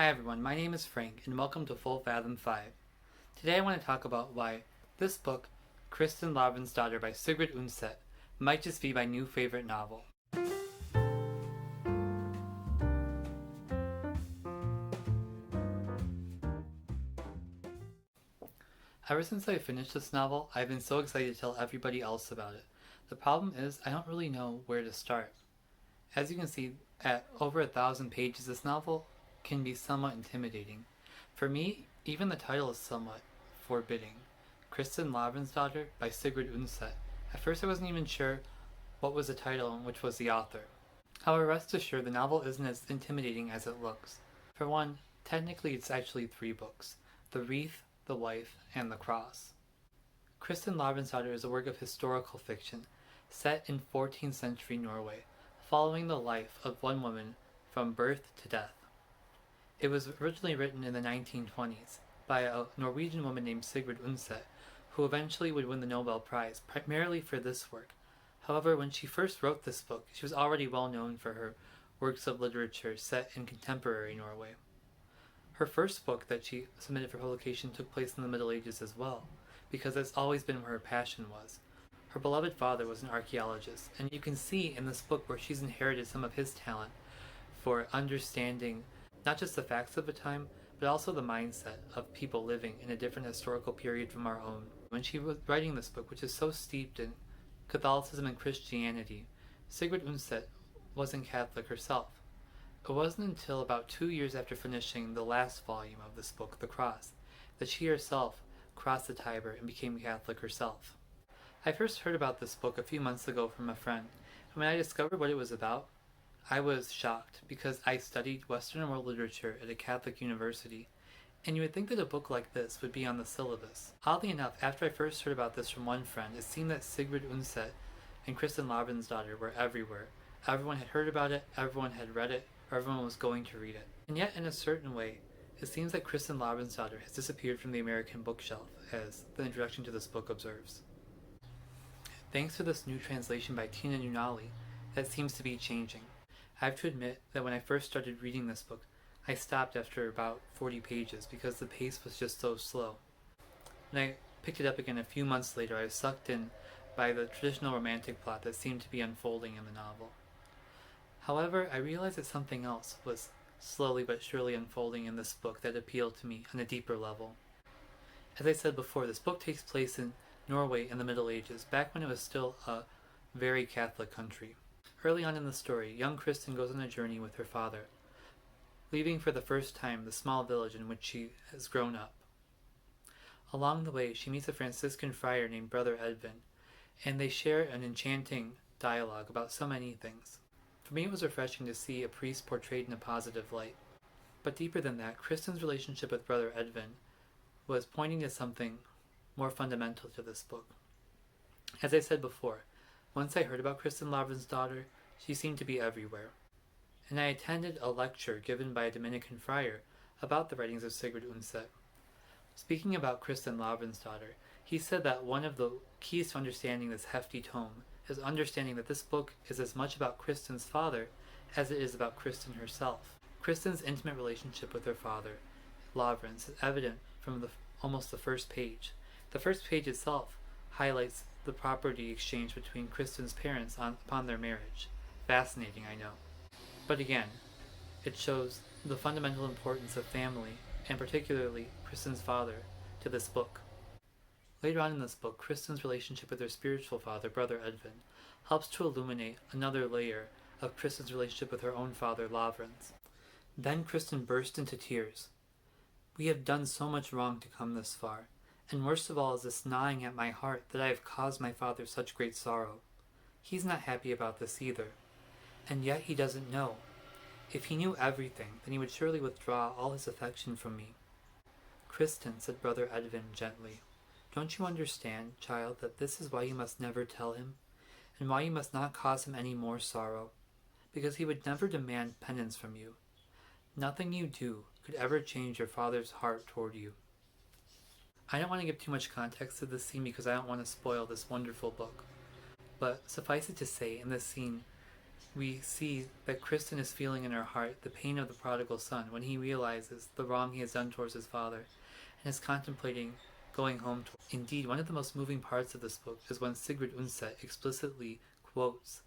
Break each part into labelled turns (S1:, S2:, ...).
S1: Hi everyone, my name is Frank and welcome to Full Fathom 5. Today I want to talk about why this book, Kristin Lavransdatter by Sigrid Undset, might just be my new favorite novel. Ever since I finished this novel, I've been so excited to tell everybody else about it. The problem is I don't really know where to start. As you can see, at over 1,000 pages, this novel can be somewhat intimidating. For me, even the title is somewhat forbidding. Kristin Lavransdatter by Sigrid Undset. At first I wasn't even sure what was the title and which was the author. However, rest assured the novel isn't as intimidating as it looks. For one, technically it's actually 3 books: The Wreath, The Wife, and The Cross. Kristin Lavransdatter is a work of historical fiction set in 14th century Norway, following the life of one woman from birth to death. It was originally written in the 1920s by a Norwegian woman named Sigrid Undset, who eventually would win the Nobel Prize, primarily for this work. However, when she first wrote this book, she was already well known for her works of literature set in contemporary Norway. Her first book that she submitted for publication took place in the Middle Ages as well, because that's always been where her passion was. Her beloved father was an archaeologist, and you can see in this book where she's inherited some of his talent for understanding not just the facts of the time, but also the mindset of people living in a different historical period from our own. When she was writing this book, which is so steeped in Catholicism and Christianity, Sigrid Undset wasn't Catholic herself. It wasn't until about 2 years after finishing the last volume of this book, The Cross, that she herself crossed the Tiber and became Catholic herself. I first heard about this book a few months ago from a friend, and when I discovered what it was about, I was shocked because I studied Western world literature at a Catholic university, and you would think that a book like this would be on the syllabus. Oddly enough, after I first heard about this from one friend, it seemed that Sigrid Undset and Kristin Lavransdatter were everywhere. Everyone had heard about it, everyone had read it, or everyone was going to read it. And yet, in a certain way, it seems that Kristin Lavransdatter has disappeared from the American bookshelf, as the introduction to this book observes. Thanks to this new translation by Tiina Nunnally, that seems to be changing. I have to admit that when I first started reading this book, I stopped after about 40 pages because the pace was just so slow. When I picked it up again a few months later, I was sucked in by the traditional romantic plot that seemed to be unfolding in the novel. However, I realized that something else was slowly but surely unfolding in this book that appealed to me on a deeper level. As I said before, this book takes place in Norway in the Middle Ages, back when it was still a very Catholic country. Early on in the story, young Kristin goes on a journey with her father, leaving for the first time the small village in which she has grown up. Along the way, she meets a Franciscan friar named Brother Edvin, and they share an enchanting dialogue about so many things. For me, it was refreshing to see a priest portrayed in a positive light. But deeper than that, Kristin's relationship with Brother Edvin was pointing to something more fundamental to this book. As I said before, once I heard about Kristin Lavransdatter, she seemed to be everywhere. And I attended a lecture given by a Dominican friar about the writings of Sigrid Undset. Speaking about Kristin Lavransdatter, he said that one of the keys to understanding this hefty tome is understanding that this book is as much about Kristin's father as it is about Kristin herself. Kristin's intimate relationship with her father, Lavrans, is evident from almost the first page. The first page itself highlights the property exchange between Kristin's parents upon their marriage. Fascinating, I know. But again, it shows the fundamental importance of family, and particularly Kristin's father, to this book. Later on in this book, Kristin's relationship with her spiritual father, Brother Edvin, helps to illuminate another layer of Kristin's relationship with her own father, Lavrans. Then Kristin burst into tears. "We have done so much wrong to come this far, and worst of all is this gnawing at my heart that I have caused my father such great sorrow. He's not happy about this either, and yet he doesn't know. If he knew everything, then he would surely withdraw all his affection from me." "Kristin," said Brother Edvin gently, "don't you understand, child, that this is why you must never tell him, and why you must not cause him any more sorrow? Because he would never demand penance from you. Nothing you do could ever change your father's heart toward you." I don't want to give too much context to this scene because I don't want to spoil this wonderful book. But suffice it to say, in this scene, we see that Kristin is feeling in her heart the pain of the prodigal son when he realizes the wrong he has done towards his father and is contemplating going home. Indeed, one of the most moving parts of this book is when Sigrid Undset explicitly quotes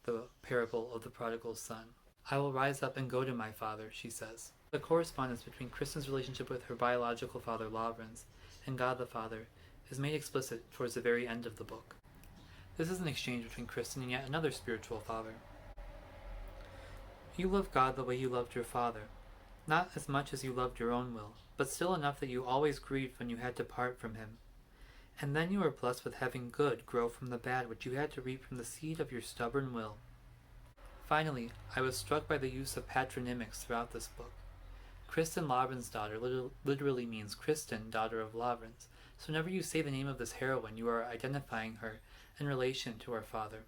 S1: the parable of the prodigal son. "I will rise up and go to my father," she says. The correspondence between Kristin's relationship with her biological father Lavrans and God the Father is made explicit towards the very end of the book. This is an exchange between Kristin and yet another spiritual father. "You love God the way you loved your father, not as much as you loved your own will, but still enough that you always grieved when you had to part from him. And then you were blessed with having good grow from the bad which you had to reap from the seed of your stubborn will." Finally, I was struck by the use of patronymics throughout this book. Kristin Lavransdatter literally means Kristin, daughter of Lavrans, so whenever you say the name of this heroine, you are identifying her in relation to her father.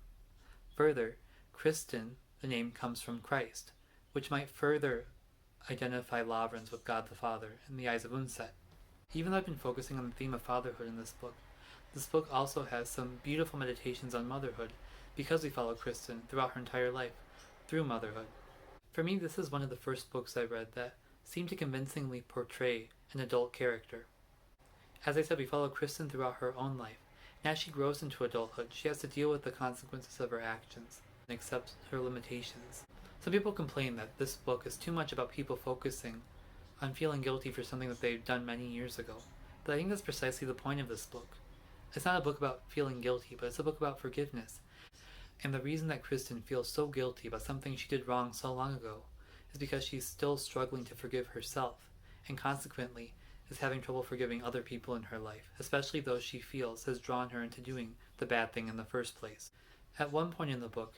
S1: Further, Kristin, the name, comes from Christ, which might further identify Lavrans with God the Father in the eyes of Undset. Even though I've been focusing on the theme of fatherhood in this book also has some beautiful meditations on motherhood because we follow Kristin throughout her entire life, through motherhood. For me, this is one of the first books I read that seemed to convincingly portray an adult character. As I said, we follow Kristin throughout her own life, and as she grows into adulthood, she has to deal with the consequences of her actions and accept her limitations. Some people complain that this book is too much about people focusing on feeling guilty for something that they've done many years ago, but I think that's precisely the point of this book. It's not a book about feeling guilty, but it's a book about forgiveness. And the reason that Kristin feels so guilty about something she did wrong so long ago is because she's still struggling to forgive herself, and consequently is having trouble forgiving other people in her life, especially those she feels has drawn her into doing the bad thing in the first place. At one point in the book,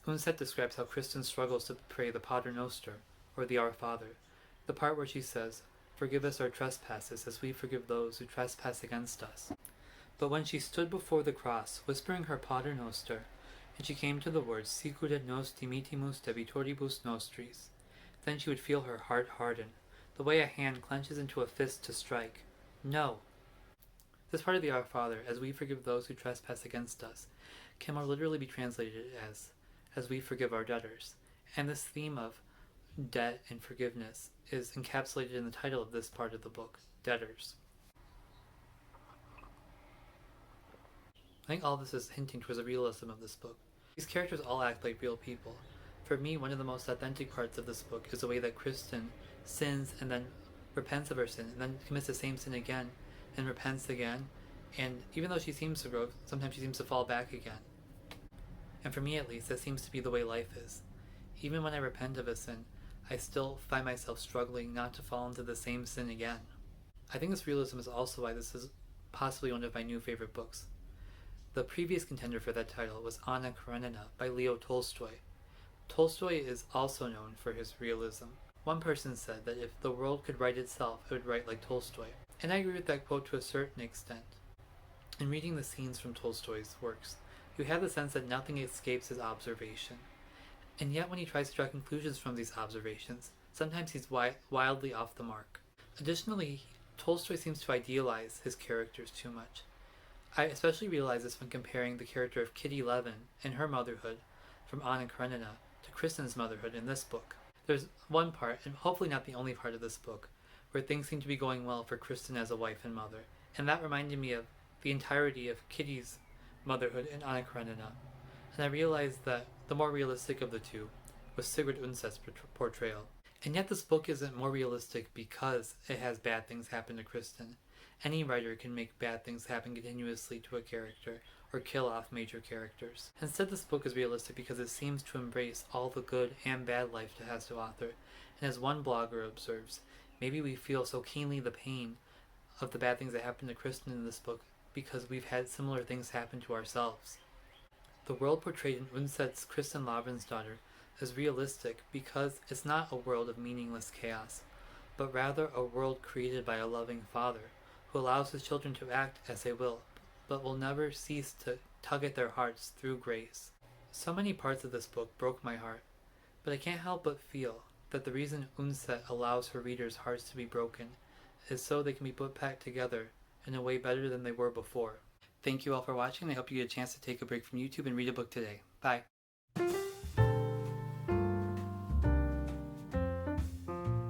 S1: Undset describes how Kristin struggles to pray the Pater Noster, or the Our Father, the part where she says, "Forgive us our trespasses as we forgive those who trespass against us." But when she stood before the cross, whispering her Pater Noster, and she came to the words, "Sicut et nos dimittimus debitoribus nostris," then she would feel her heart harden, the way a hand clenches into a fist to strike. No! This part of the Our Father, "as we forgive those who trespass against us," can more literally be translated as we forgive our debtors. And this theme of debt and forgiveness is encapsulated in the title of this part of the book, Debtors. I think all this is hinting towards the realism of this book. These characters all act like real people. For me, one of the most authentic parts of this book is the way that Kristin sins and then repents of her sin, and then commits the same sin again, and repents again, and even though she seems to grow, sometimes she seems to fall back again. And for me at least, that seems to be the way life is. Even when I repent of a sin, I still find myself struggling not to fall into the same sin again. I think this realism is also why this is possibly one of my new favorite books. The previous contender for that title was Anna Karenina by Leo Tolstoy. Tolstoy is also known for his realism. One person said that if the world could write itself, it would write like Tolstoy. And I agree with that quote to a certain extent. In reading the scenes from Tolstoy's works, you have the sense that nothing escapes his observation. And yet when he tries to draw conclusions from these observations, sometimes he's wildly off the mark. Additionally, Tolstoy seems to idealize his characters too much. I especially realize this when comparing the character of Kitty Levin and her motherhood from Anna Karenina to Kristin's motherhood in this book. There's one part, and hopefully not the only part of this book, where things seem to be going well for Kristin as a wife and mother, and that reminded me of the entirety of Kitty's motherhood in Anna Karenina. And I realized that the more realistic of the two was Sigrid Undset's portrayal. And yet this book isn't more realistic because it has bad things happen to Kristin. Any writer can make bad things happen continuously to a character, or kill off major characters. Instead, this book is realistic because it seems to embrace all the good and bad life it has to offer. And as one blogger observes, maybe we feel so keenly the pain of the bad things that happen to Kristin in this book because we've had similar things happen to ourselves. The world portrayed in Undset's Kristin Lavransdatter is realistic because it's not a world of meaningless chaos, but rather a world created by a loving father who allows his children to act as they will, but will never cease to tug at their hearts through grace. So many parts of this book broke my heart, but I can't help but feel that the reason Undset allows her readers' hearts to be broken is so they can be put back together in a way better than they were before. Thank you all for watching, and I hope you get a chance to take a break from YouTube and read a book today. Bye!